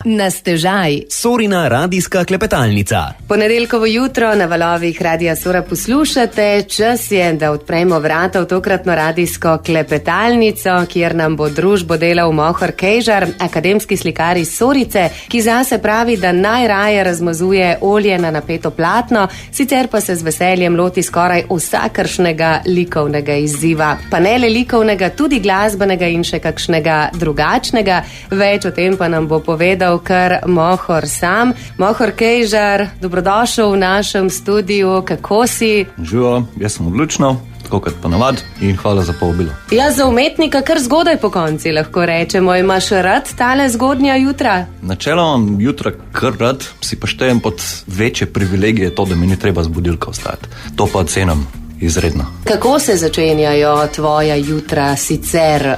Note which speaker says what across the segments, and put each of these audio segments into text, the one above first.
Speaker 1: Na stežaj.
Speaker 2: Sorina radijska klepetalnica.
Speaker 1: Ponedeljkovo jutro na valovih Radia Sora poslušate. Čas je, da odpremo vrata v tokratno radijsko klepetalnico, kjer nam bo družbo delal Mohor Kejžar, akademski slikar iz Sorice, ki zase pravi, da najraje razmazuje olje na napeto platno, sicer pa se z veseljem loti skoraj vsakršnega likovnega izziva. Pa ne le likovnega, tudi glasbenega in še kakšnega drugačnega. Več o tem pa nam bo povedal kar Mohor sam. Mohor Kejžar, dobrodošel v našem studiu, kako si?
Speaker 3: Živo, jaz sem odlično, tako kot ponavad, in hvala za povabilo.
Speaker 1: Ja, za umetnika kar zgodaj po konci, lahko rečemo. Imaš rad tale zgodnja jutra?
Speaker 3: Načeloma jutra kar rad, si pa štejem pod večje privilegije to, da mi ni treba z budilka ostati. To pa cenim izredno. Kako
Speaker 1: se začenjajo tvoja jutra sicer?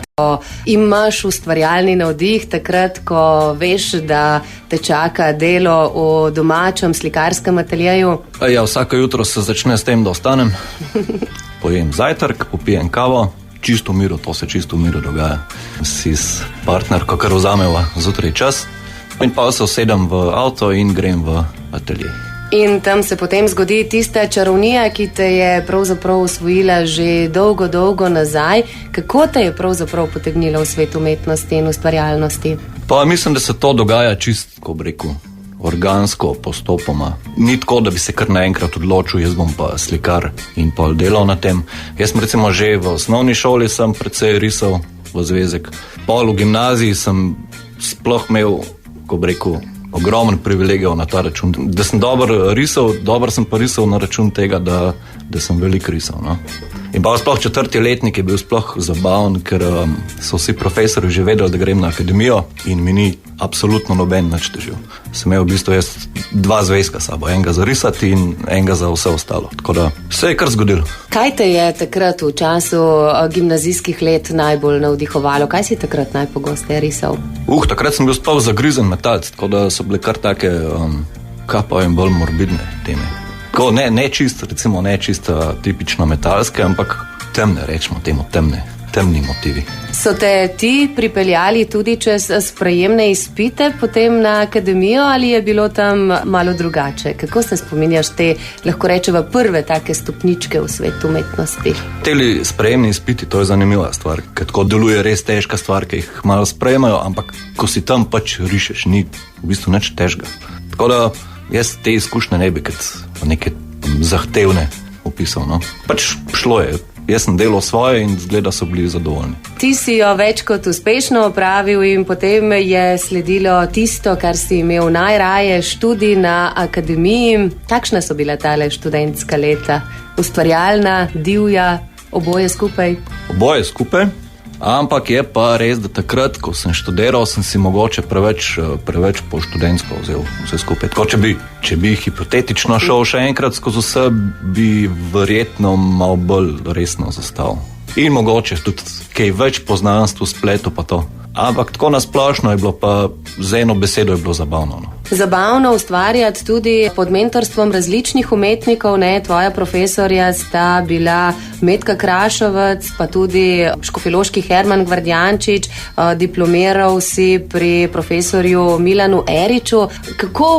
Speaker 1: Imaš ustvarjalni navdih takrat, ko veš, da te čaka delo v domačem slikarskem ateljeju?
Speaker 3: Ja, vsako jutro se začne s tem, da ostanem, pojem zajtrk, popijem kavo, čisto v miru, to se čisto v miru dogaja. Si s partnerko, kar vzameva zjutraj čas, in pa se usedem v avto in grem v atelje.
Speaker 1: In tam se potem zgodi tista čarovnija, ki te je pravzaprav osvojila že dolgo, dolgo nazaj. Kako te je pravzaprav potegnila v svet umetnosti in ustvarjalnosti?
Speaker 3: Pa mislim, da se to dogaja čisto, ko bi rekel, organsko, postopoma. Ni tako, da bi se kar naenkrat odločil, jaz bom pa slikar in pol delal na tem. Jaz sem recimo že v osnovni šoli sem precej risal v zvezek. Pol v gimnaziji sem sploh imel, ko bi rekel, ogromen privilegijev na ta račun. Da sem dobro sem pa risal na račun tega, da sem veliko risal. No? In pa sploh 4. letnik je bil sploh zabaven, ker so vsi profesori že vedeli, da grem na akademijo in mi ni absolutno noben nič težil. Sem imel v bistvu jaz 2 zvezka sabo, enega za risati in enega za vse ostalo. Tako da se je kar zgodilo.
Speaker 1: Kaj te je takrat v času gimnazijskih let najbolj navdihovalo? Kaj si takrat najpogosteje risal?
Speaker 3: Takrat sem bil sploh zagrizen metalc, tako da so bile kar take kapajem bolj morbidne teme. Tako ne čisto tipično metalske, ampak temne, rečemo temu temni motivi.
Speaker 1: So te ti pripeljali tudi čez sprejemne izpite potem na akademijo ali je bilo tam malo drugače? Kako se spominjaš te, lahko rečeva, prve take stopničke v svetu umetnosti?
Speaker 3: Teli sprejemni izpiti, to je zanimiva stvar, ker tako deluje res težka stvar, ki jih malo sprejemajo, ampak ko si tam pač rišeš, ni v bistvu nič težga. Tako da jaz te izkušnje ne bi kot neke zahtevne opisal. No. Pač šlo je. Jaz sem delal svoje in zgleda so bili zadovoljni.
Speaker 1: Ti si jo več kot uspešno opravil in potem je sledilo tisto, kar si imel najraje, študij na akademiji. Kakšna so bila tale študentska leta? Ustvarjalna, divja, oboje skupaj?
Speaker 3: Oboje skupaj, ampak je pa res, da takrat, ko sem študiral, sem si mogoče preveč po študentsko vzel vse skupaj. Tako, če bi hipotetično šel še enkrat skozi vse, bi verjetno malo bolj resno zastavil. In mogoče tudi kaj več poznanstvu, spletu pa to. Ampak tako nasplošno je bilo pa, z eno besedo je bilo zabavno. No.
Speaker 1: Zabavno ustvarjati tudi pod mentorstvom različnih umetnikov, ne? Tvoja profesorja sta bila Metka Krašovec, pa tudi škofjeloški Herman Gvardjančič, diplomiral si pri profesorju Milanu Eriču. Kako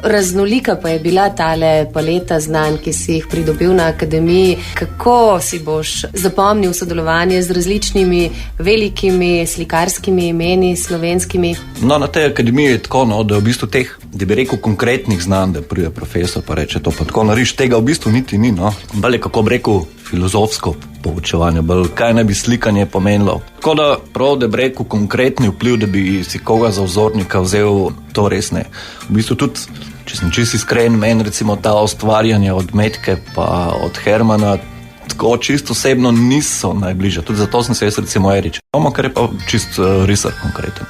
Speaker 1: raznolika pa je bila tale paleta znanj, ki si jih pridobil na akademiji? Kako si boš zapomnil sodelovanje z različnimi velikimi slikarskimi imeni slovenskimi?
Speaker 3: No, na tej akademiji je tako, no, da v bistvu teh, da bi rekel, konkretnih znanj, da pride profesor pa reče to, pa tako nariš, tega v bistvu niti ni, no. Bolj je, kako bi rekel, filozofsko poučevanje, bolj kaj ne bi slikanje pomenilo. Tako da prav, da bi rekel, konkretni vpliv, da bi si koga za vzornika vzel, to res ne. V bistvu tudi, če sem čisto iskren, meni recimo ta ustvarjanje od Metke pa od Hermana tako čisto osebno niso najbližje. Tudi zato sem se jaz recimo Erič. Kar je pa čisto risar konkreten.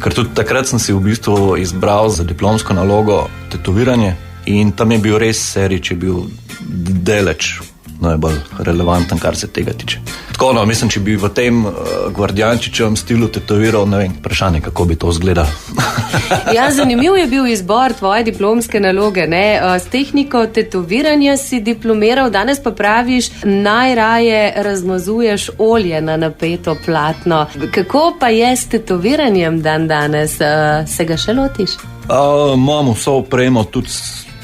Speaker 3: Ker tudi takrat sem si v bistvu izbral za diplomsko nalogo tetoviranje in tam je bil res Erič, je bil deleč najbolj relevanten, kar se tega tiče. Tako, no, mislim, če bi v tem gvardijančičevem stilu tetoviral, ne vem, vprašanje, kako bi to izgledalo.
Speaker 1: Ja, zanimiv je bil izbor tvoje diplomske naloge, ne? S tehniko tetoviranja si diplomiral, danes pa praviš, najraje razmazuješ olje na napeto platno. Kako pa je s tetoviranjem danes? Se ga še lotiš?
Speaker 3: Imam vso opremo, tudi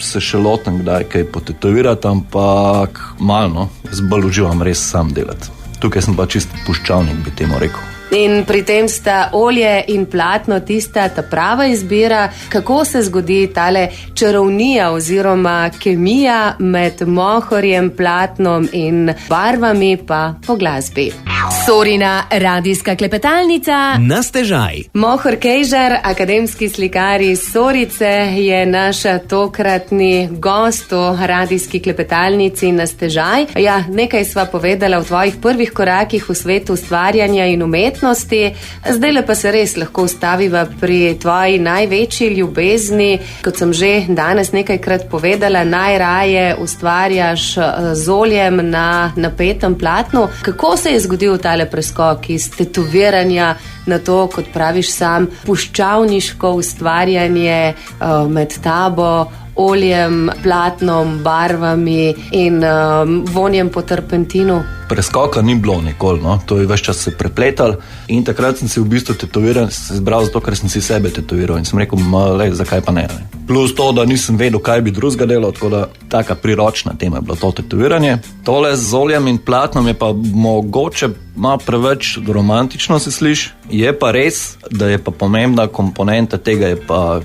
Speaker 3: se še lotim kdaj kaj potetovirati, ampak malo, jaz bolj uživam res sam delati. Tukaj sem pa čist puščavnik, bi temu rekel.
Speaker 1: In pri tem sta olje in platno tista ta prava izbira. Kako se zgodi tale čarovnija oziroma kemija med mohorjem, platnom in barvami pa po glasbi? Sorina radijska klepetalnica
Speaker 2: na stežaj.
Speaker 1: Mohor Kejžar, akademski slikar iz Sorice, je naš tokratni gost v radijski klepetalnici na stežaj. Ja, nekaj sva povedala v tvojih prvih korakih v svetu ustvarjanja in umetnosti. Zdaj pa se res lahko ustaviva pri tvoji največji ljubezni. Kot sem že danes nekajkrat povedala, najraje ustvarjaš z oljem na napetem platnu. Kako se je zgodil tale preskok iz tetoviranja na to, kot praviš sam, puščavniško ustvarjanje med tabo, oljem, platnom, barvami in vonjem po terpentinu?
Speaker 3: Preskoka ni bilo nikoli, no. To je ves čas se prepletal in takrat sem si v bistvu tetoviral, se izbral zato, ker sem si sebe tetoviral in sem rekel, zakaj pa ne. Plus to, da nisem vedel, kaj bi drugega delal, tako da taka priročna tema je bilo to tetoviranje. Tole z oljem in platnom je pa mogoče malo preveč romantično se sliši. Je pa res, da je pa pomembna komponenta tega je pa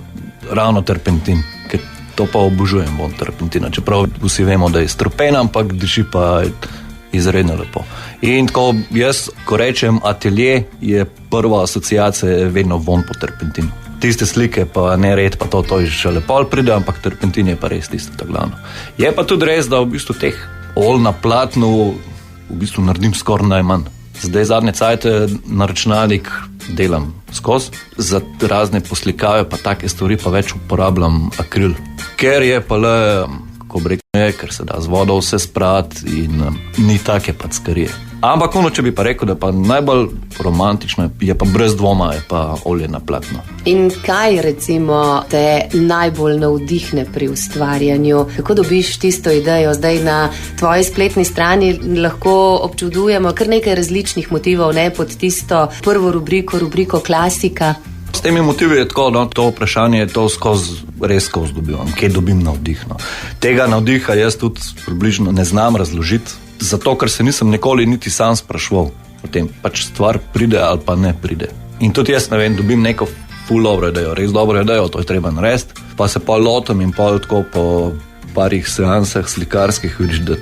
Speaker 3: ravno terpentin, ker to pa obožujem von terpentina, čeprav vsi vemo, da je strupen, ampak diši pa izredno lepo. In tako jaz, ko rečem atelje, je prva asociacija vedno von po terpentinu. Tiste slike pa ne red, pa to je še lepo pride, ampak terpentin je pa res tisto ta glavno. Je pa tudi res, da v bistvu teh olj na platnu v bistvu naredim skoraj najmanj. Zdaj zadnje cajte na računalnik delam skozi, za razne poslikave pa take stvari pa več uporabljam akril. Ker je pa le, kako bi rekel, ker se da z vodo vse sprati in ni take packarije. Ampak če bi pa rekel, da pa najbolj romantično je pa brez dvoma je pa olje na platno.
Speaker 1: In kaj recimo te najbolj navdihne pri ustvarjanju? Kako dobiš tisto idejo? Zdaj na tvoji spletni strani lahko občudujemo kar nekaj različnih motivov, ne, pod tisto prvo rubriko klasika.
Speaker 3: S temi motivi je tako, no, to vprašanje je to res skozi dobivam, kje dobim navdih. No. Tega navdiha jaz tudi približno ne znam razložiti, zato ker se nisem nikoli niti sam spraševal o tem, pač stvar pride ali pa ne pride. In tudi jaz ne vem, dobim neko ful dobro idejo, res dobro idejo, to je treba narediti, pa se pa lotam in pa tako po parih seansah slikarskih vidiš, da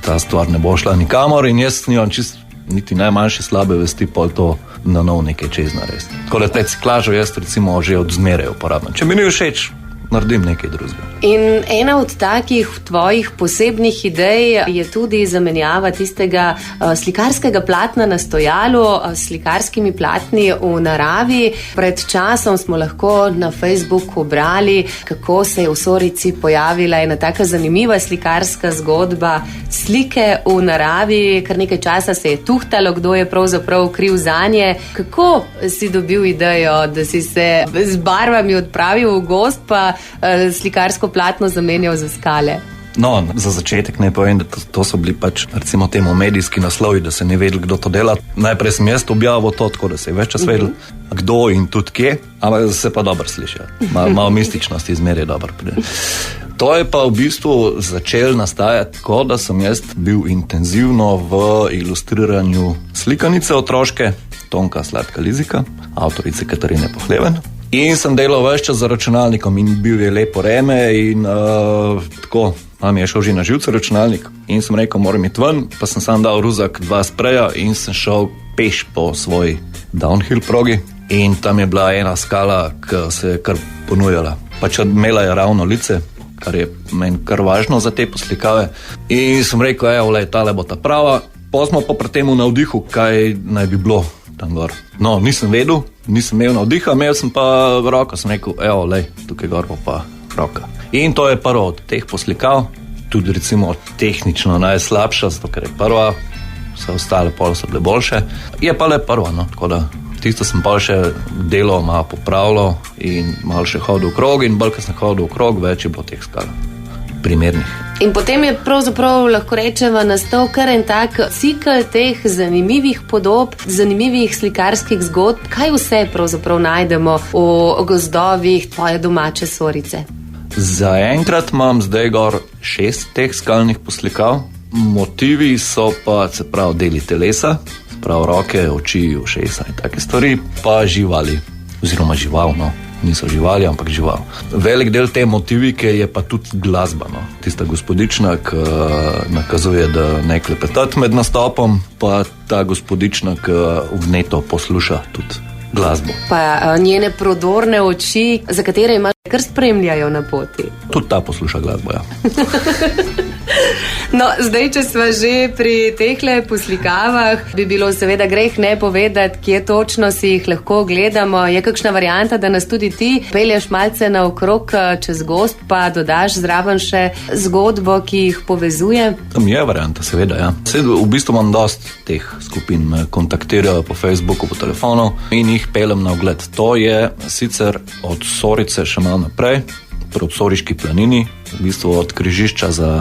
Speaker 3: ta stvar ne bo šla nikamor in jaz nimam čisto niti najmanjše slabe vesti, pa to na nov nekaj čez narediti. Tako da reciklažo jaz recimo že od zmeraj uporabljam. Če mi ni všeč, naredim nekaj drugega.
Speaker 1: In ena od takih tvojih posebnih idej je tudi zamenjava tistega slikarskega platna na stojalu s slikarskimi platni v naravi. Pred časom smo lahko na Facebooku brali, kako se je v Sorici pojavila ena taka zanimiva slikarska zgodba slike v naravi. Kar nekaj časa se je tuhtalo, kdo je pravzaprav kriv zanje. Kako si dobil idejo, da si se z barvami odpravil v gozd, pa slikarsko platno zamenjal za skale?
Speaker 3: No, za začetek ne povem, da to so bili pač recimo temu medijski naslovi, da se ne vedeli, kdo to dela. Najprej sem jaz objavil to, tako da se je več čas vedel, kdo in tudi kje, ampak se pa dobro sliši. Malo mističnosti izmeri dobro pride. To je pa v bistvu začel nastajati tako, da sem jaz bil intenzivno v ilustriranju slikanice otroške Tonka Sladka Lizika, avtorice Katarine Pohleven. In sem delal več čas za računalnikom in bil je lepo vreme in tako, mi je šel že na živce računalnik in sem rekel, moram iti ven, pa sem sam dal ruzak 2 spreja in sem šel peš po svoji downhill progi in tam je bila ena skala, ki se je kar ponujala. Pač imela je ravno lice, kar je meni kar važno za te poslikave in sem rekel, tale bo ta prava. Pa smo pa pri temu navdihu, kaj naj bi bilo tam gor. No, nisem vedel, nisem imel navdiha, imel sem pa roko, sem rekel, tukaj gor bo pa roka. In to je prvo od teh poslikav tudi recimo tehnično najslabša, zato ker je prva, vse ostale pol so bile boljše. Je pa le prva, no, tako da tisto sem pa še delo malo popravilo in malo še hodil v krog in bolj, ko sem hodil v krog, več je bilo teh skal primernih.
Speaker 1: In potem je pravzaprav, lahko rečeva, nastal kar en tak cikl teh zanimivih podob, zanimivih slikarskih zgodb. Kaj vse pravzaprav najdemo v gozdovih tvoje domače Sorice?
Speaker 3: Zaenkrat imam zdaj gor 6 teh skalnih poslikav. Motivi so pa, se pravi, deli telesa, se pravi roke, oči, ušesa in take stvari, pa živali, oziroma žival, no. Niso živali, ampak žival. Velik del te motivike je pa tudi glasba, no. Tista gospodična, ki nakazuje, da ne klepetati med nastopom, pa ta gospodična, ki vneto posluša tudi glasbo.
Speaker 1: Pa njene prodorne oči, za katere imaš kar spremljajo na poti.
Speaker 3: Tudi ta posluša glasbo, ja.
Speaker 1: No, zdaj, če sva že pri tehle poslikavah, bi bilo seveda greh ne povedati, kje točno si jih lahko gledamo. Je kakšna varianta, da nas tudi ti pelješ malce naokrog čez gozd, pa dodaš zraven še zgodbo, ki jih povezuje?
Speaker 3: Tam je varianta, seveda, ja. V bistvu imam dost teh skupin, me kontaktirajo po Facebooku, po telefonu in jih peljem na ogled. To je sicer od Sorice še malo naprej, proti Soriški planini, v bistvu od križišča za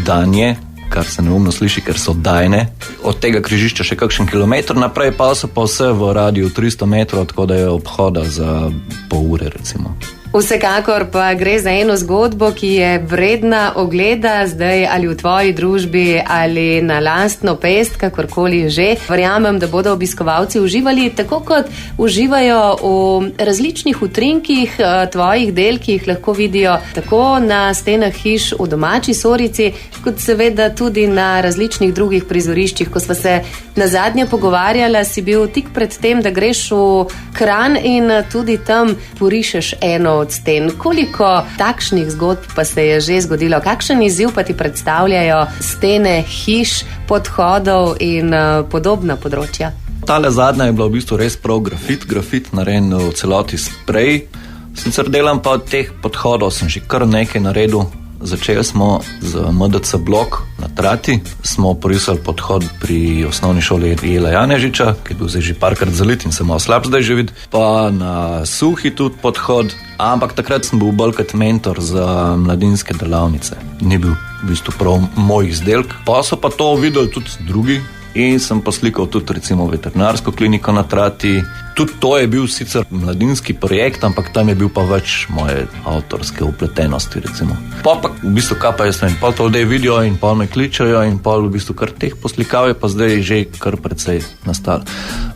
Speaker 3: Danje, kar se neumno sliši, ker so Dajne. Od tega križišča še kakšen kilometr naprej, pa so pa vse v radiju 300 metrov, tako da je obhoda za pol ure, recimo.
Speaker 1: Vsekakor pa gre za eno zgodbo, ki je vredna ogleda zdaj ali v tvoji družbi ali na lastno pest, kakorkoli že. Verjamem, da bodo obiskovalci uživali, tako kot uživajo v različnih utrinkih tvojih del, ki jih lahko vidijo tako na stenah hiš v domači Sorici, kot seveda tudi na različnih drugih prizoriščih. Ko sva se nazadnje pogovarjala, si bil tik pred tem, da greš v Kranj in tudi tam porišeš eno od sten. Koliko takšnih zgodb pa se je že zgodilo? Kakšen izziv pa ti predstavljajo stene hiš, podhodov in podobna področja?
Speaker 3: Tale zadnja je bila v bistvu res prav grafit narejen v celoti sprej. Sicer delam pa od teh podhodov, sem že kar nekaj naredil. Začeli smo z MDC blok na Trati, smo porisali podhod pri osnovni šoli Jela Janežiča, ki je bil zdaj že parkrat zalit in se malo slab zdaj že vidi, pa na Suhi tudi podhod, ampak takrat sem bil bolj kot mentor za mladinske delavnice. Ni bil v bistvu prav moj izdelk, pa so pa to videli tudi drugi in sem poslikal tudi recimo veterinarsko kliniko na Trati. Tudi to je bil sicer mladinski projekt, ampak tam je bil pa več moje avtorske upletenosti, recimo. Pa v bistvu kaj pa jaz vem, pa to ljudje vidijo in pa me kličajo in pa v bistvu kar teh poslikav je pa zdaj že kar precej nastalo.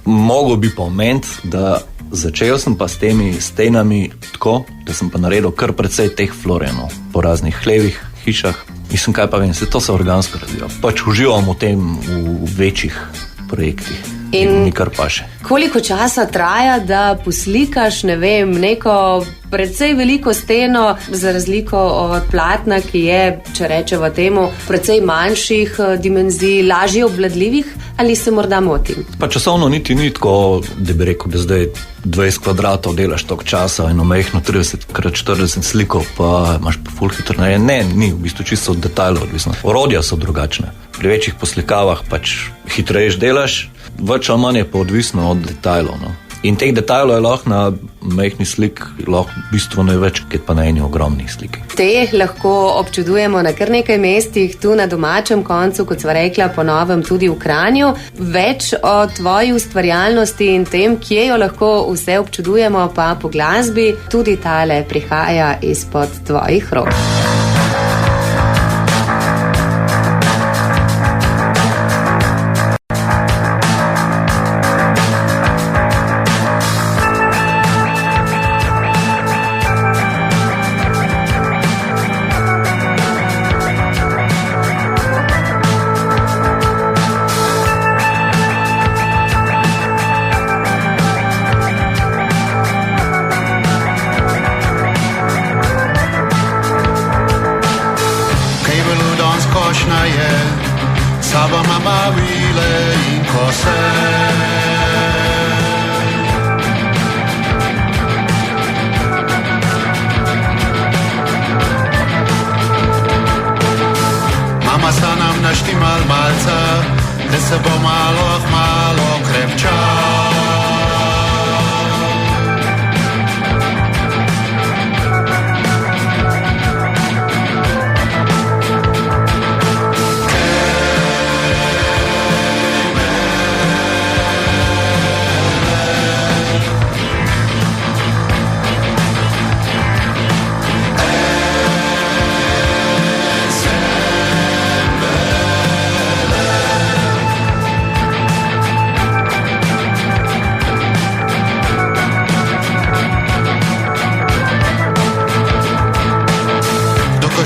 Speaker 3: Mogo bi pa omeniti, da začel sem pa s temi stenami tako, da sem pa naredil kar precej teh florenov po raznih hlevih, hišah. Mislim, kaj pa vem, se to se organsko razvija. Pač uživam v tem v večjih projektih. In nikar pa še.
Speaker 1: Koliko časa traja, da poslikaš, ne vem, neko precej veliko steno za razliko od platna, ki je, če rečeva temu, precej manjših dimenzij, lažje obvladljivih, ali se morda motim?
Speaker 3: Pa časovno niti ni tako, da bi rekel, da zdaj 20 kvadratov delaš toliko časa in omejhno 30x40 slikov, pa imaš pa ful hitro narejen. Ne, ni, v bistvu čisto od detajlov odvisno. Orodja so drugačne. Pri večjih poslikavah pač hitrejš delaš, več ali manj je pa odvisno od detajlov, no. In teh detajlov je lahko na majhni slik lahko bistveno več, kot pa na eni ogromni sliki.
Speaker 1: Te lahko občudujemo na kar nekaj mestih, tu na domačem koncu, kot sva rekla, po novem tudi v Kranju. Več o tvoji ustvarjalnosti in tem, kje jo lahko vse občudujemo, pa po glasbi, tudi tale prihaja izpod tvojih rok.
Speaker 4: se bo malo krepčal.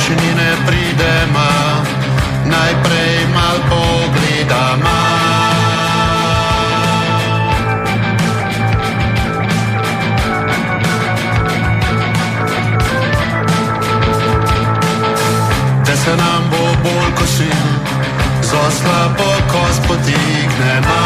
Speaker 4: Še ni ne pridema, najprej mal pogledama. Da se nam bo bolj kosil, zo slabo kost potignema.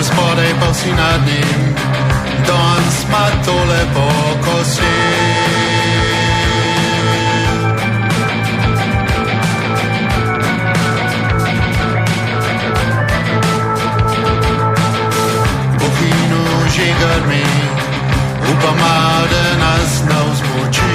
Speaker 4: Spodaj pa vsi nad njim, danes ma tole pokosil. Bohinu že grmi, upama, da nas ne vzmuči.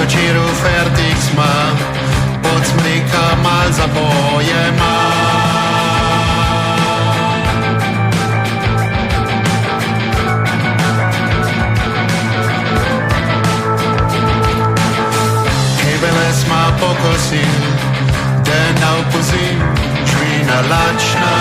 Speaker 4: Večeru fertik sma, pod smreka mal zabojema. Hebele sma pokosil, da na opozim, žvina lačna.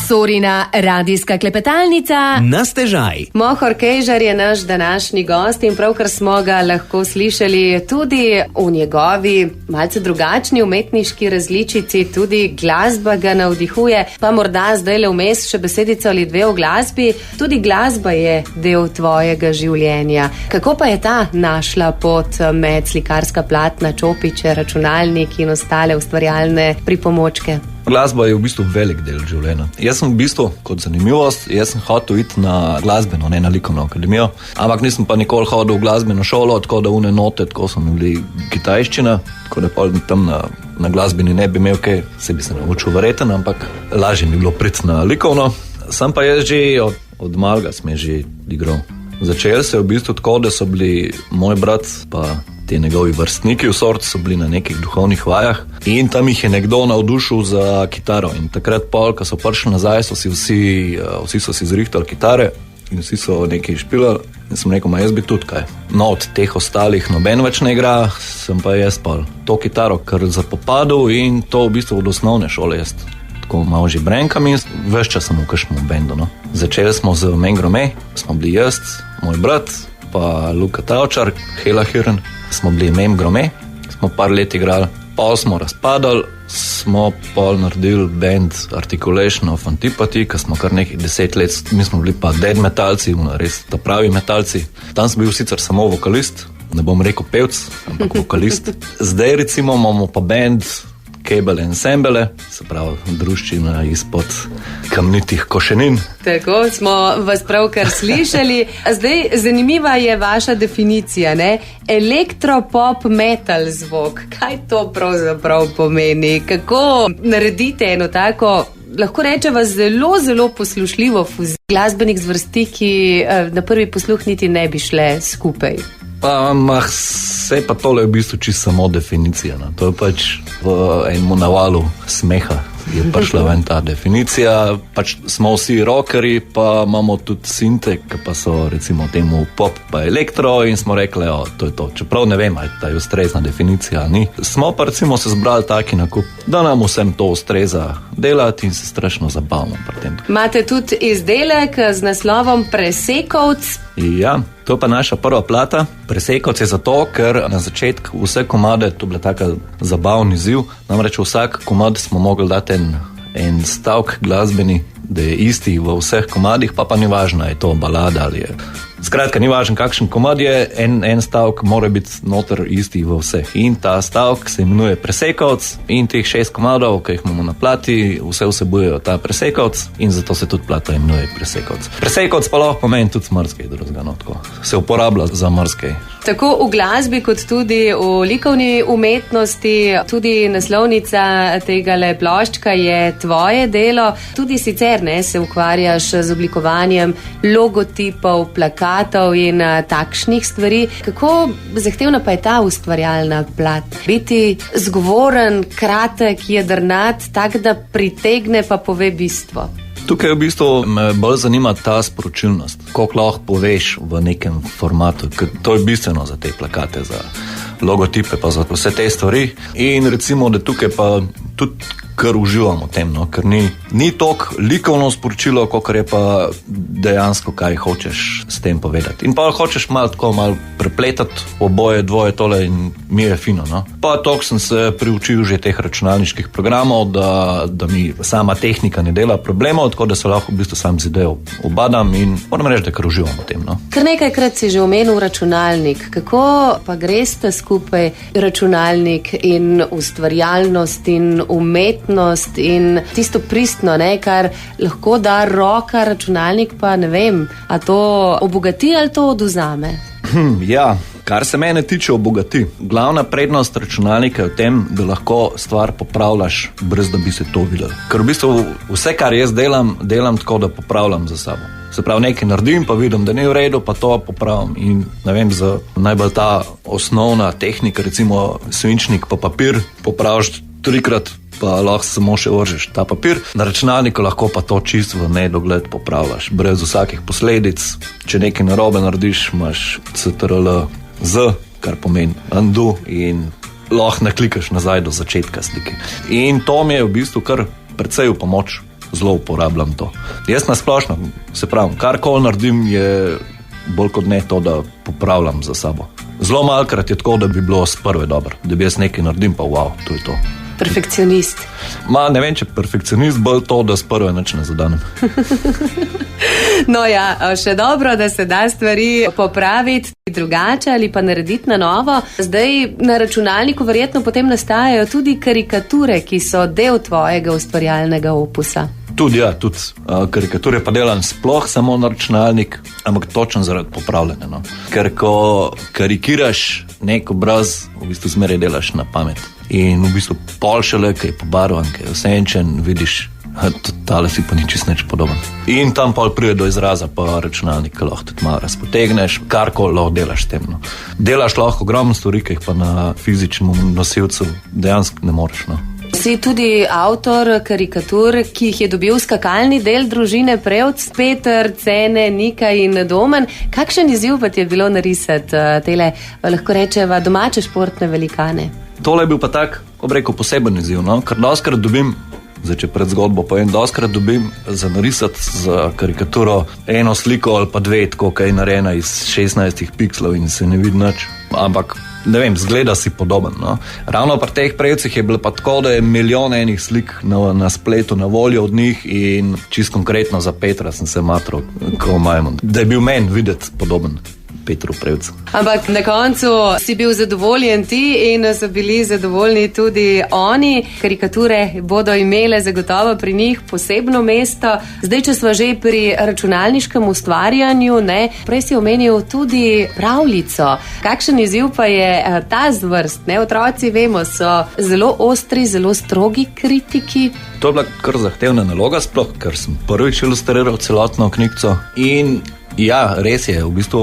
Speaker 1: Sorina radijska klepetalnica
Speaker 2: na stežaj.
Speaker 1: Mohor Kejžar je naš današnji gost in pravkar smo ga lahko slišali tudi v njegovi malce drugačni umetniški različici, tudi glasba ga navdihuje, pa morda zdaj le vmes še besedica ali dve o glasbi. Tudi glasba je del tvojega življenja. Kako pa je ta našla pot med slikarska platna, čopiče, računalnik in ostale ustvarjalne pripomočke?
Speaker 3: Glasba je v bistvu velik del življenja. Jaz sem v bistvu, kot zanimivost, hotel iti na glasbeno, ne na likovno akademijo, ampak nisem pa nikoli hodil v glasbeno šolo, tako da une note, tako so mi bili kitajščina, tako da pa tam na glasbeni ne bi imel kaj, se bi se naučil verjeten, ampak lažje mi bilo priti na likovno. Sam pa jaz že od malega sem že igral. Začel se je v bistvu tako, da so bili moj brat pa ti njegovi vrstniki v sorti so bili na nekih duhovnih vajah in tam jih je nekdo navdušil za kitaro in takrat pol, ko so prišli nazaj, so si vsi so si zrihtali kitare in vsi so nekaj špilali. In sem rekel, jaz bi tudi kaj. No, od teh ostalih noben več ne igra, sem pa jaz pa to kitaro kar zapopadal in to v bistvu od osnovne šole jaz. Tako malo že brenkam in ves čas sem v kakšnem bendu. No. Začeli smo z Mengrome, smo bili jaz, moj brat, pa Luka Tavčar, Hela Hirn, smo bili Mengrome, smo par let igrali, pol smo razpadali, smo pol naredili band Articulation of Antipathy, ki smo kar nekaj 10 let, mi smo bili pa dead metalci, res ta pravi metalci. Tam sem bil sicer samo vokalist, ne bom rekel pevc, ampak vokalist. Zdaj recimo imamo pa band Cable Ensemble, se pravi druščina izpod kamnitih košenin.
Speaker 1: Tako smo vas pravkar slišali. Zdaj, zanimiva je vaša definicija, ne? Elektropop metal zvok. Kaj to pravzaprav pomeni? Kako naredite eno tako, lahko rečeva, zelo, zelo poslušljivo fuzijo glasbenih zvrsti, ki na prvi posluh niti ne bi šle skupaj?
Speaker 3: Vse pa tole je v bistvu čisto samo definicija. No. To je pač v enem navalu smeha je prišla ven ta definicija. Pač smo vsi rockerji, pa imamo tudi sinte, ki pa so recimo temu pop pa elektro in smo rekli, to je to. Čeprav ne vem, ali ta je ustrezna definicija, ni. Smo pa recimo se zbrali taki nakup, da nam vsem to ustreza delati in se strašno zabavamo pri tem.
Speaker 1: Imate tudi izdelek z naslovom Presekovc.
Speaker 3: Ja, to pa naša prva plata. Presekovc je zato, ker na začetku vse komade, to je bila taka zabavni ziv, namreč vsak komad smo mogli dati en stavk glasbeni, da je isti v vseh komadih, pa ni važno, je to balada ali je. Skratka, ni važno, kakšen komad je, en stavk mora biti noter isti v vseh. In ta stavk se imenuje Presekovc in teh 6 komadov, ki jih imamo na plati, vse vsebujejo ta Presekovc in zato se tudi plata imenuje Presekovc. Presekovc pa lahko pomeni tudi smrskej drugega, no, tako. Se uporablja za mrskej.
Speaker 1: Tako v glasbi, kot tudi v likovni umetnosti, tudi naslovnica tegale ploščka je tvoje delo. Tudi sicer ne, se ukvarjaš z oblikovanjem logotipov, plakatov in takšnih stvari. Kako zahtevna pa je ta ustvarjalna plat? Biti zgovoren, kratek, jedrnat, tak, da pritegne pa pove bistvo.
Speaker 3: Tukaj v bistvu me bolj zanima ta sporočilnost, koliko lahko poveš v nekem formatu, ker to je bistveno za te plakate, za logotipe, pa za vse te stvari. In recimo, da tukaj pa tudi kar uživamo tem, no, ker ni toliko likovno sporočilo, kakor je pa dejansko, kaj hočeš s tem povedati. In pa hočeš malo prepletati oboje, dvoje tole in mi je fino. No. Pa toliko sem se priučil že teh računalniških programov, da mi sama tehnika ne dela problemov, tako da se lahko v bistvu sam z idejo obadam in moram reči, da kar uživamo tem. No.
Speaker 1: Kar nekajkrat si že omenil računalnik. Kako pa greste skupaj računalnik in ustvarjalnost in umetnost in tisto pristno, ne, kar lahko da roka, računalnik pa ne vem, a to obogati ali to oduzame?
Speaker 3: Ja, kar se mene tiče, obogati. Glavna prednost računalnika je v tem, da lahko stvar popravljaš, brez da bi se to videl. Ker v bistvu vse, kar jaz delam tako, da popravljam za sabo. Se pravi, nekaj naredim, pa vidim, da ni v redu, pa to popravim. In ne vem, za najbolj ta osnovna tehnika, recimo svinčnik pa papir, popraviš 3-krat, pa lahko samo še vržeš ta papir. Na računalniku lahko pa to čisto v nedogled popravljaš, brez vsakih posledic. Če nekaj narobe narediš, imaš CTRL-Z, kar pomeni undo in lahko naklikaš nazaj do začetka slike. In to mi je v bistvu kar precej v pomoč, zelo uporabljam to. Jaz nasplošno, se pravim, karkoli naredim je bolj kot ne to, da popravljam za sabo. Zelo malkrat je tako, da bi bilo s prve dobro, da bi jaz nekaj naredim, pa wow, to je to.
Speaker 1: Perfekcionist.
Speaker 3: Ne vem, če perfekcionist, bolj to, da s prve nič ne zadanem.
Speaker 1: No ja, še dobro, da se da stvari popraviti drugače ali pa narediti na novo. Zdaj na računalniku verjetno potem nastajajo tudi karikature, ki so del tvojega ustvarjalnega opusa.
Speaker 3: Tudi karikature pa delam sploh samo na računalnik, ampak točno zaradi popravljanja. No. Ker ko karikiraš nek obraz, v bistvu zmeraj delaš na pamet. In v bistvu pol šele, ki je pobarvan, ki je osenčen, vidiš, tale si pa ni čisto nič podoben. In tam pol pride do izraza pa računalnik, ki lahko tudi malo razpotegneš, karkoli lahko delaš s tem. No. Delaš lahko ogromno stvari, ki jih pa na fizičnem nosilcu dejansko ne moreš. No.
Speaker 1: Si tudi avtor karikatur, ki jih je dobil skakalni del družine Prevc, Peter, Cene, Nika in Domen. Kakšen izziv pa ti je bilo narisati tele, lahko rečeva, domače športne velikane?
Speaker 3: Tole je bil pa tak, ko bi rekel, poseben izziv, no? Ker doskrat dobim, če pred zgodbo povem, doskrat dobim za narisati za karikaturo eno sliko ali pa dve, tako kaj je narejena iz 16 pikslov in se ne vidi nič. Ampak, ne vem, zgleda si podoben, no. Ravno pri teh Prevcih je bilo pa tako, da je milijon enih slik na spletu na voljo od njih in čist konkretno za Petra sem se matral, ko majmo, da je bil meni videti podoben Petru Prevcu.
Speaker 1: Ampak na koncu si bil zadovoljen ti in so bili zadovoljni tudi oni. Karikature bodo imele zagotovo pri njih posebno mesto. Zdaj, če smo že pri računalniškem ustvarjanju, ne, prej si omenil tudi pravljico. Kakšen izziv pa je ta zvrst? Ne? Otroci, vemo, so zelo ostri, zelo strogi kritiki.
Speaker 3: To je bila kar zahtevna naloga, sploh, ker sem prvič ilustriral celotno knjigico in ja, res je, v bistvu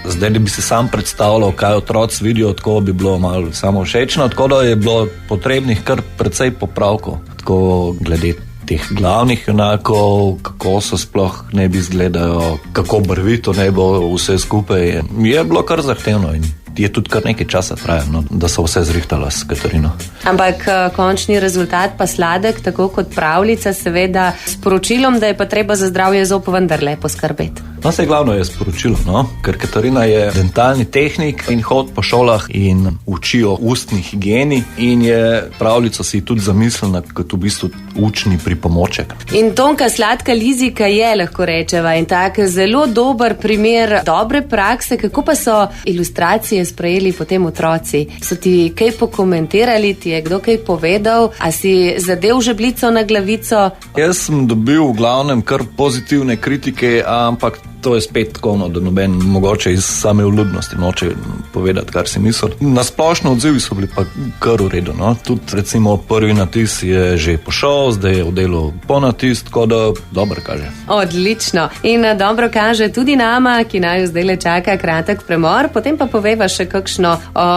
Speaker 3: zdaj bi si sam predstavljal, kaj otroci vidijo, tako bi bilo malo samo všečno, tako da je bilo potrebnih kar precej popravkov, tako glede teh glavnih junakov, kako so sploh ne bi izgledajo, kako barvito ne bo vse skupaj, je bilo kar zahtevno in je tudi kar nekaj časa trajalo, no, da so vse zrihtala s Katarino.
Speaker 1: Ampak končni rezultat pa sladek, tako kot pravljica, seveda s poročilom, da je pa treba za zdravje zob vendarle poskrbeti.
Speaker 3: No, se glavno je sporočilo, no? Ker Katarina je dentalni tehnik in hod po šolah in uči o ustni higieni in je pravljico si tudi zamislila kot v bistvu učni pripomoček.
Speaker 1: In Tonka Sladka Lizika je, lahko rečeva, in tak zelo dober primer dobre prakse. Kako pa so ilustracije sprejeli potem otroci? So ti kaj pokomentirali, ti je kdo kaj povedal, a si zadev žebljico na glavico?
Speaker 3: Jaz sem dobil v glavnem kar pozitivne kritike, ampak to je spet tako, no, da noben mogoče iz same vljudnosti noče povedati, kar si misel. Na splošno odzivi so bili pa kar v redu, no. Tudi recimo prvi natis je že pošel, zdaj je v delu ponatis, tako da dobro kaže.
Speaker 1: Odlično. In dobro kaže tudi nama, ki naju zdaj le čaka kratek premor, potem pa poveva še kakšno o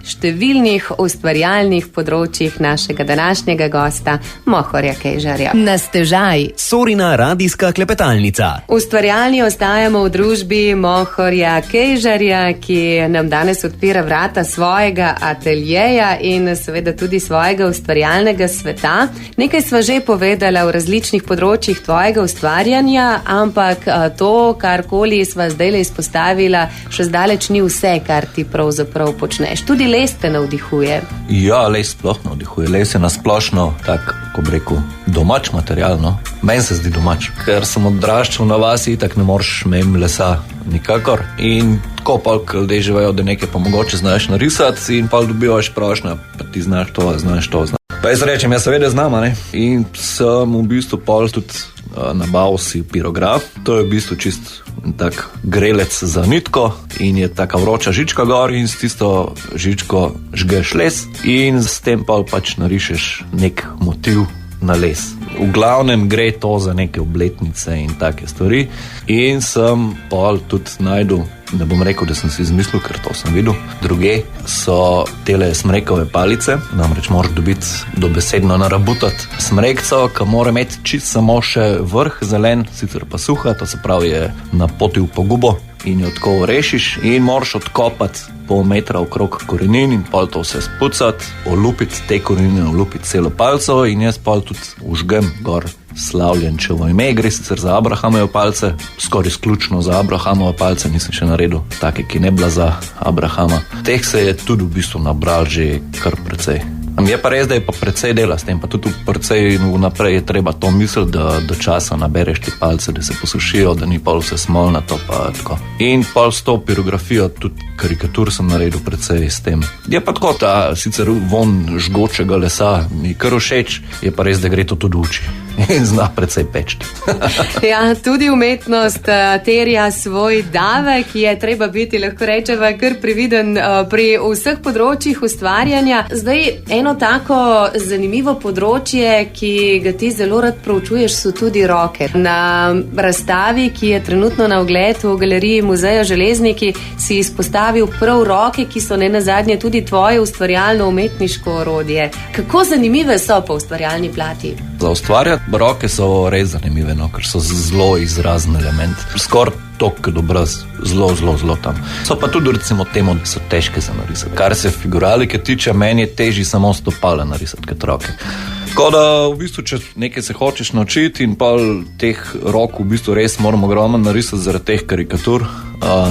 Speaker 1: številnih ustvarjalnih področjih našega današnjega gosta, Mohorja Kejžarja. Na stežaj.
Speaker 2: Sorina radijska klepetalnica.
Speaker 1: Ustvarjalni ostajamo v družbi Mohorja Kejžarja, ki nam danes odpira vrata svojega ateljeja in seveda tudi svojega ustvarjalnega sveta. Nekaj sva že povedala o različnih področjih tvojega ustvarjanja, ampak to, karkoli sva zdaj izpostavila, še zdaleč ni vse, kar ti pravzaprav počneš. Tudi les te navdihuje.
Speaker 3: Ja, les sploh navdihuje. Les je nasplošno tak, ko bi rekel, domač material, no. Meni se zdi domač, ker sem odraščal na vasi, tak ne moreš mem lesa nikakor in tako pa ljudje živajo, da nekaj pa mogoče znaš narisati in pa dobivaš prošnja, pa ti znaš to. Pa jaz rečem, jaz seveda znam, ne? In sem v bistvu pol tudi nabavil si pirograf, to je v bistvu čist tak grelec za nitko in je taka vroča žička gor in s tisto žičko žgeš les in s tem pa pač narišeš nek motiv na les. V glavnem gre to za neke obletnice in take stvari in sem pol tudi najdel, ne bom rekel, da sem si izmislil, ker to sem videl. Druge so tele smrekove palice, namreč moraš dobiti dobesedno narabutati smrekco, ki mora imeti čist samo še vrh zelen, sicer pa suha, to se pravi je na poti v pogubo in jo tako rešiš in moraš odkopati pol metra okrog korenin in pol to vse spucati, olupiti te korenine, olupiti celo palco in jaz pol tudi užgem gor Slavljenčevo ime, gre sicer za Abrahamove palce, skoraj izključno za Abrahamove palce, nisem še naredil take, ki ne bila za Abrahama. Teh se je tudi v bistvu nabral že kar precej. Je pa res, da je pa precej dela s tem, pa tudi precej vnaprej je treba to misliti, da do časa nabereš te palce, da se posušijo, da ni pol vse smolnato pa tako. In pol s to pirografijo tudi karikatur sem naredil precej s tem. Je pa tako, ta sicer von žgočega lesa mi kar všeč, je pa res, da gre to tudi uči. in zna precej pečti.
Speaker 1: Ja, tudi umetnost terja svoj davek, je treba biti, lahko rečeva, kar previden pri vseh področjih ustvarjanja. Zdaj, eno tako zanimivo področje, ki ga ti zelo rad proučuješ, so tudi roke. Na razstavi, ki je trenutno na ogled v galeriji Muzeja Železniki, si izpostavil prav roke, ki so nenazadnje tudi tvoje ustvarjalno-umetniško orodje. Kako zanimive so po ustvarjalni plati?
Speaker 3: Za ustvarjati roke so res zanimive, no, ker so zelo izrazen element. Skoraj tok obraz, zelo tam. So pa tudi recimo temu, da so težke za narisati. Kar se figuralike tiče, meni je težji samo stopala narisati kot roke. Tako da v bistvu, če nekaj se hočeš naučiti in pa teh rok v bistvu res moramo ogromno narisati zaradi teh karikatur,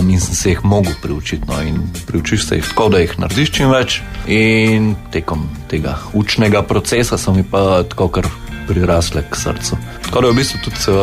Speaker 3: nisem se jih mogel priučiti. No, in priučiš se jih tako, da jih narediš čim več in tekom tega učnega procesa so mi pa tako kar prirasle k srcu. Tako da v bistvu tudi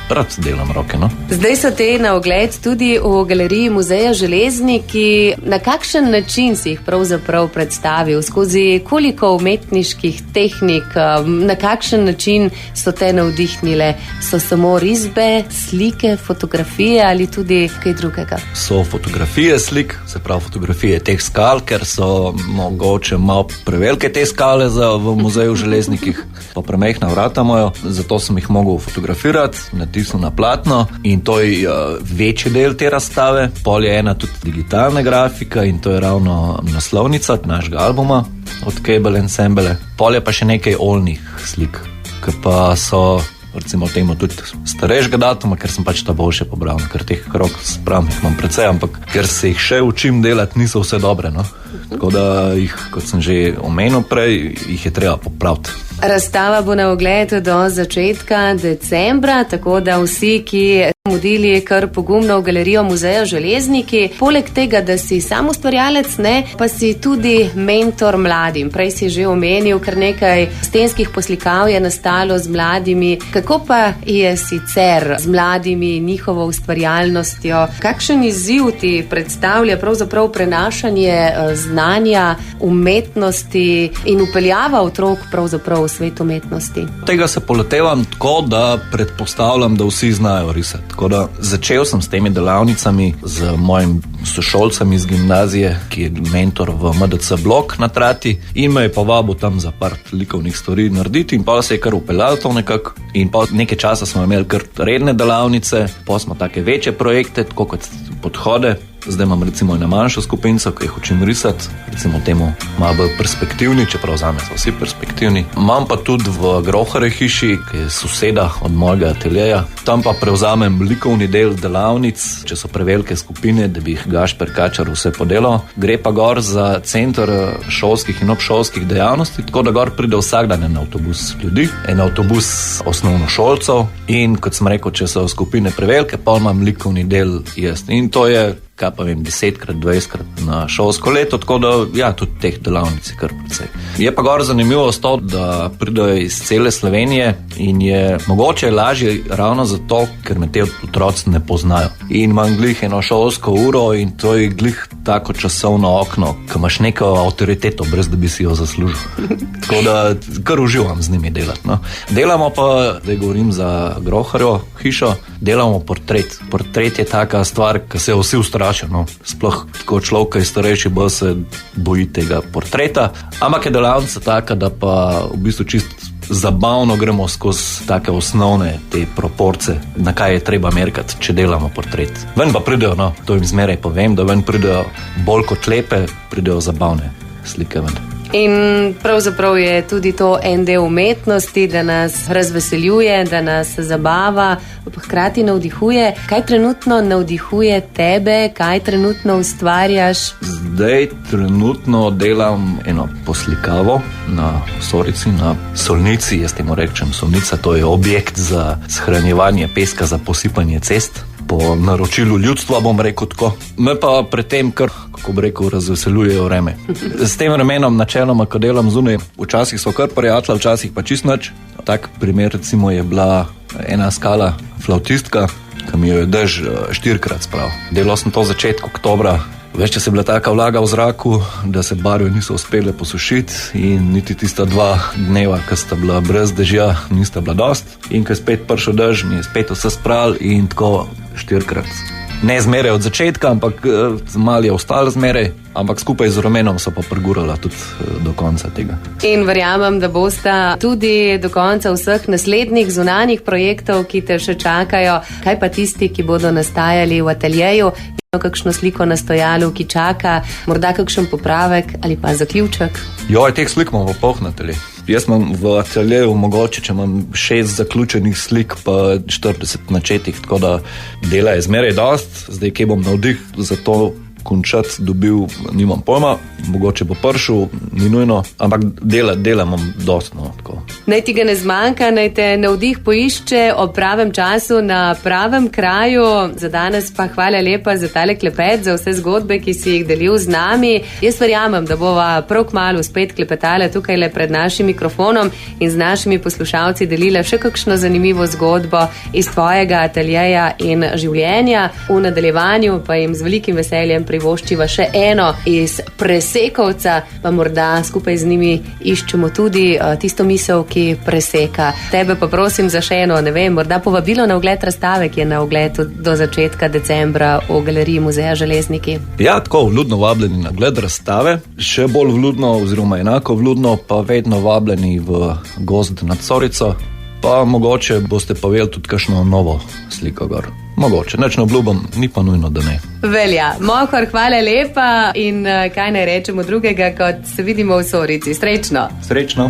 Speaker 3: rad delam roke. No?
Speaker 1: Zdaj so te na ogled tudi v galeriji Muzeja Železniki. Na kakšen način si jih pravzaprav predstavil? Skozi koliko umetniških tehnik? Na kakšen način so te navdihnile? So samo risbe, slike, fotografije ali tudi kaj drugega?
Speaker 3: So fotografije slik, se pravi fotografije teh skal, ker so mogoče malo prevelike te skale v Muzeju Železnikih, pa premehna vrata mojo, zato sem jih mogel fotografirati, natisnil na platno in to je večji del te razstave. Pol je ena tudi digitalna grafika in to je ravno naslovnica našega albuma od Cable Ensemble. Pol je pa še nekaj oljnih slik, ki pa so recimo temu tudi starejšega datuma, ker sem pač ta boljše pobral, ker teh rok spravim, jih imam precej, ampak ker se jih še učim delati, niso vse dobre, no. Tako da jih, kot sem že omenil prej, jih je treba popraviti.
Speaker 1: Razstava bo na ogled do začetka decembra, tako da vsi, ki mudili kar pogumno v galerijo Muzeja Železniki. Poleg tega, da si sam ustvarjalec, pa si tudi mentor mladim. Prej si že omenil, kar nekaj stenskih poslikav je nastalo z mladimi. Kako pa je sicer z mladimi, njihovo ustvarjalnostjo? Kakšen izziv ti predstavlja pravzaprav prenašanje znanja, umetnosti in upeljava otrok pravzaprav v svet umetnosti?
Speaker 3: Tega se polotevam tako, da predpostavljam, da vsi znajo risati. Tako da začel sem s temi delavnicami z mojim sošolcem iz gimnazije, ki je mentor v MDC blok na Trati in me je povabil tam za par likovnih stvari narediti in pa se je kar upeljal to nekako in pa nekaj časa smo imeli kar redne delavnice, pa smo take večje projekte, tako kot podhode. Zdaj imam recimo eno manjšo skupinco, ki jih učim risati, recimo temu malo bolj perspektivni, čeprav zame so vsi perspektivni. Imam pa tudi v Groharje hiši, ki je soseda od mojega ateljeja. Tam pa prevzamem likovni del delavnic, če so prevelike skupine, da bi jih Gašper Kačar vse podelal. Gre pa gor za center šolskih in obšolskih dejavnosti, tako da gor pride vsak dan en avtobus ljudi, en avtobus osnovnošolcev in kot sem rekel, če so skupine prevelike, pa imam likovni del jaz. In to je 10-krat, 20-krat na šolsko leto, tako da, ja, tudi teh delavnic je kar precej. Je pa gor zanimivo to, da pridejo iz cele Slovenije in je mogoče lažje ravno zato, ker me te otroci ne poznajo. In imam glih eno šolsko uro in to je glih tako časovno okno, ko imaš neko avtoriteto, brez da bi si jo zaslužil. Tako da kar uživam z njimi delati. No. Delamo pa, zdaj govorim za Groharjo hišo, delamo portret. Portret je taka stvar, ki se vsi ustrašijo. No. Sploh tako človek, ki je starejši, bolj se boji tega portreta. Ampak je delavnica taka, da pa v bistvu čisto zabavno gremo skozi take osnovne te proporce, na kaj je treba merkati, če delamo portret. Ven pa pridejo, no, to jim zmeraj povem, da ven pridejo bolj kot lepe, pridejo zabavne slike ven.
Speaker 1: In pravzaprav je tudi to en del umetnosti, da nas razveseljuje, da nas zabava, pa hkrati navdihuje. Kaj trenutno navdihuje tebe, kaj trenutno ustvarjaš?
Speaker 3: Zdaj trenutno delam eno poslikavo na Sorici, na solnici, jaz temu rečem solnica, to je objekt za shranjevanje peska za posipanje cest. Po naročilu ljudstva bom rekel tako. Me pa pred tem kar, kako bi rekel, razveseljujejo vreme. S tem vremenom načeloma, ko delam zunaj, včasih so kar prijatelji, včasih pa čist nič. Tak primer recimo je bila ena skala flautistka, ki mi jo je dež 4-krat spravil. Delal sem to v začetku oktobra Več čas je bila taka vlaga v zraku, da se barve niso uspele posušiti in niti tista 2 dneva, ko sta bila brez dežja, nista bila dost. In ko je spet prišel dež, mi je spet vse spral in tako 4-krat. Ne zmeraj od začetka, ampak malo je ostalo zmeraj, ampak skupaj z rumenom so pa prgurala tudi do konca tega.
Speaker 1: In verjamem, da bosta tudi do konca vseh naslednjih zunanjih projektov, ki te še čakajo. Kaj pa tisti, ki bodo nastajali v ateljeju? Kakšno sliko na stojalu, ki čaka, morda kakšen popravek ali pa zaključek?
Speaker 3: Joj, teh slik imamo pohnateli. Jaz imam v ateljeju mogoče, če imam 6 zaključenih slik, pa 40 načetih, tako da dela je zmeraj dost. Zdaj, kje bom navdih za to končati dobil, nimam pojma, mogoče bo pršel, ni nujno, ampak dela imam dost, no, tako.
Speaker 1: Naj ti ga ne zmanjka, naj te navdih poišče ob pravem času na pravem kraju. Za danes pa hvala lepa za tale klepet, za vse zgodbe, ki si jih delil z nami. Jaz verjamem, da bova prav kmalu spet klepetala tukaj le pred našim mikrofonom in z našimi poslušalci delila še kakšno zanimivo zgodbo iz tvojega ateljeja in življenja. V nadaljevanju pa jim z velikim veseljem privoščiva še eno iz Presekovca, pa morda skupaj z njimi iščemo tudi tisto misel, ki preseka. Tebe pa prosim za še eno, ne vem, morda povabilo na ogled razstave, ki je na ogled do začetka decembra v galeriji Muzeja Železniki.
Speaker 3: Ja, tako vljudno vabljeni na ogled razstave, še bolj vljudno oziroma enako vljudno pa vedno vabljeni v Gozd nad Sorico, pa mogoče boste pa videli tudi kakšno novo sliko gor. Mogoče, neč ne obljubam, ni pa nujno, da ne.
Speaker 1: Velja, Mohor, hvala lepa in kaj naj rečemo drugega, kot se vidimo v Sorici. Srečno!
Speaker 3: Srečno!